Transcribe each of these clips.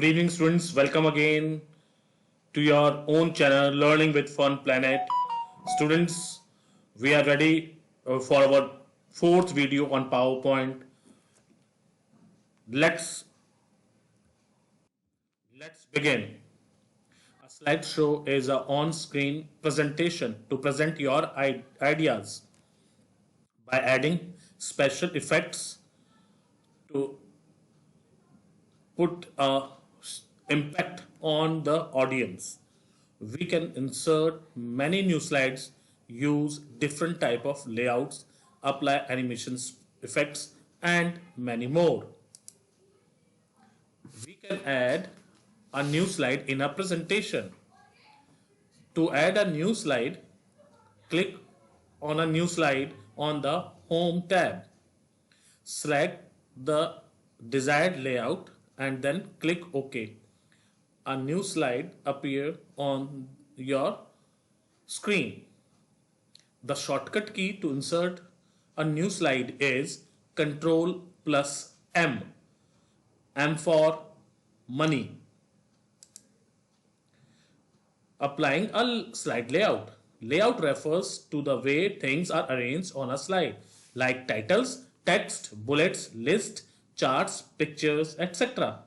Good evening, students. Welcome again to your own channel, Learning with Fun Planet. Students, we are ready for our fourth video on PowerPoint. Let's begin. A slideshow is an on-screen presentation to present your ideas by adding special effects to put a impact on the audience. We can insert many new slides, use different type of layouts, apply animations effects, and many more. We can add a new slide in a presentation. To add a new slide, click on a new slide on the Home tab. Select the desired layout and then click OK. A new slide appear on your screen. The shortcut key to insert a new slide is Ctrl plus M. M for money. Applying a slide layout. Layout refers to the way things are arranged on a slide, like titles, text, bullets, list, charts, pictures, etc.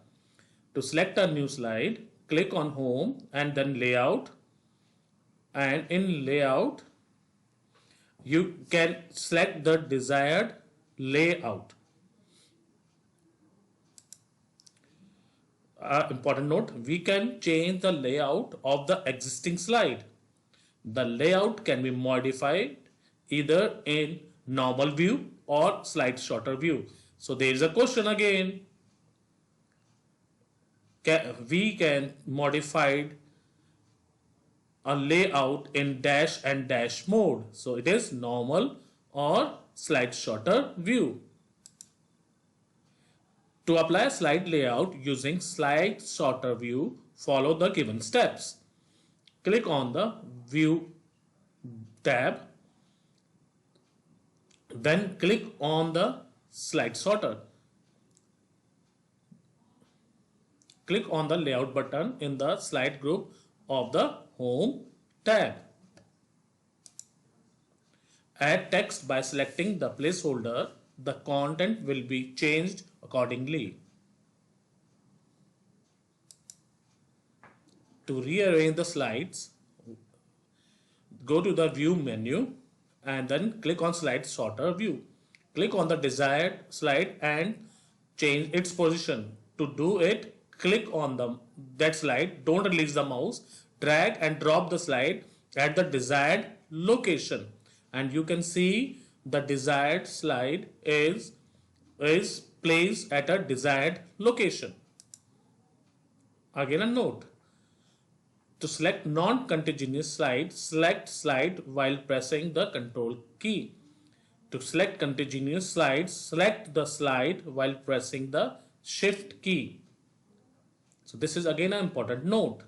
To select a new slide, click on Home and then Layout. And in Layout, you can select the desired layout. Important note, we can change the layout of the existing slide. The layout can be modified either in normal view or slide sorter view. So there is a question again. We can modify a layout in dash and dash mode. So it is normal or slide sorter view. To apply a slide layout using slide sorter view, follow the given steps. Click on the View tab. Then click on the slide sorter. Click on the layout button in the slide group of the Home tab. Add text by selecting the placeholder. The content will be changed accordingly. To rearrange the slides, go to the View menu and then click on Slide Sorter View. Click on the desired slide and change its position. To do it, click on that slide, don't release the mouse, drag and drop the slide at the desired location, and you can see the desired slide is placed at a desired location. Again a note, to select non-contiguous slide, select slide while pressing the Control key. To select contiguous slides, select the slide while pressing the Shift key. So this is again an important note.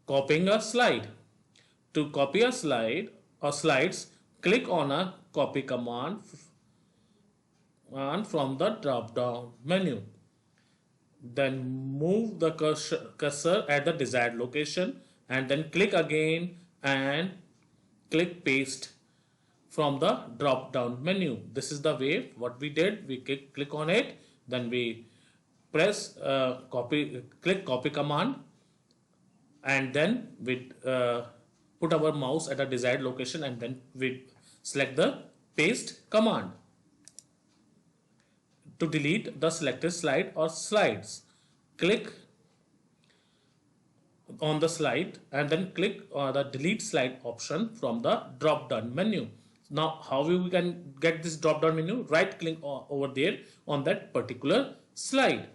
Copying a slide. To copy a slide or slides, click on a copy command from the drop down menu. Then move the cursor at the desired location and then click again and click paste from the drop down menu. This is the way what we did. We click on it, then we press click copy command, and then we put our mouse at a desired location and then we select the paste command. To delete the selected slide or slides, click on the slide and then click the delete slide option from the drop down menu. Now how we can get this drop down menu? Right click over there on that particular slide.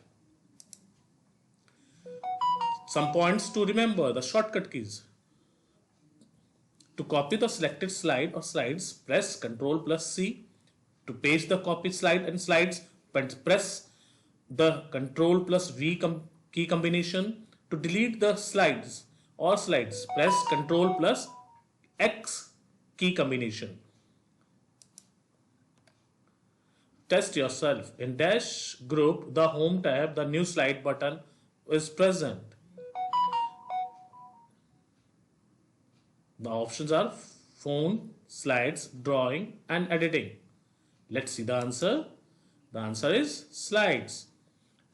Some points to remember: the shortcut keys. To copy the selected slide or slides, press Ctrl plus C. To paste the copied slide and slides, press the Ctrl plus V key combination. To delete the slides or slides, press Ctrl plus X key combination. test yourself. In Dash group, the home tab, the new slide button is present. The options are phone, slides, drawing and editing. Let's see the answer. The answer is slides.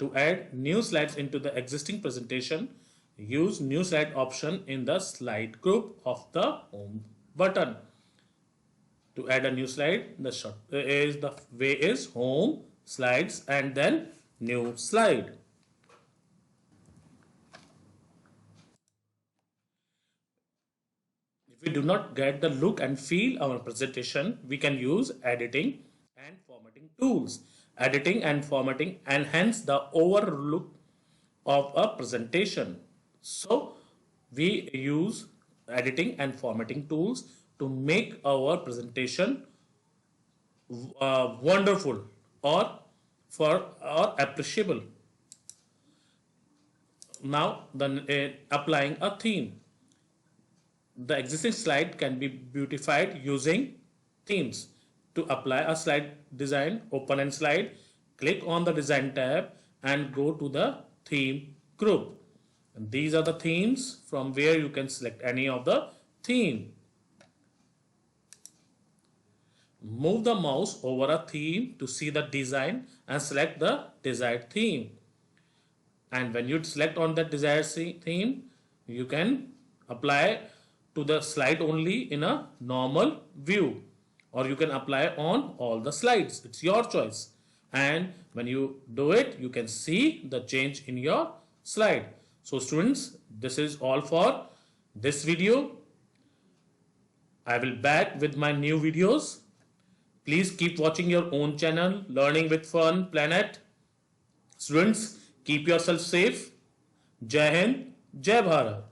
To add new slides into the existing presentation, use new slide option in the slide group of the home button. To add a new slide, the way is home, slides and then new slide. If we do not get the look and feel of our presentation, we can use editing and formatting tools. Editing and formatting enhance the overall look of a presentation. So we use editing and formatting tools to make our presentation wonderful or appreciable. Now applying a theme. The existing slide can be beautified using themes. To apply a slide design, open and slide, click on the design tab and go to the theme group. And these are the themes from where you can select any of the theme. Move the mouse over a theme to see the design and select the desired theme. And when you select on that desired theme, you can apply to the slide only in a normal view, or you can apply on all the slides. It's your choice. And when you do it, you can see the change in your slide. So students, this is all for this video. I will back with my new videos. Please keep watching your own channel, Learning with Fun Planet. Students, keep yourself safe. Jai Hind, Jai Bharat.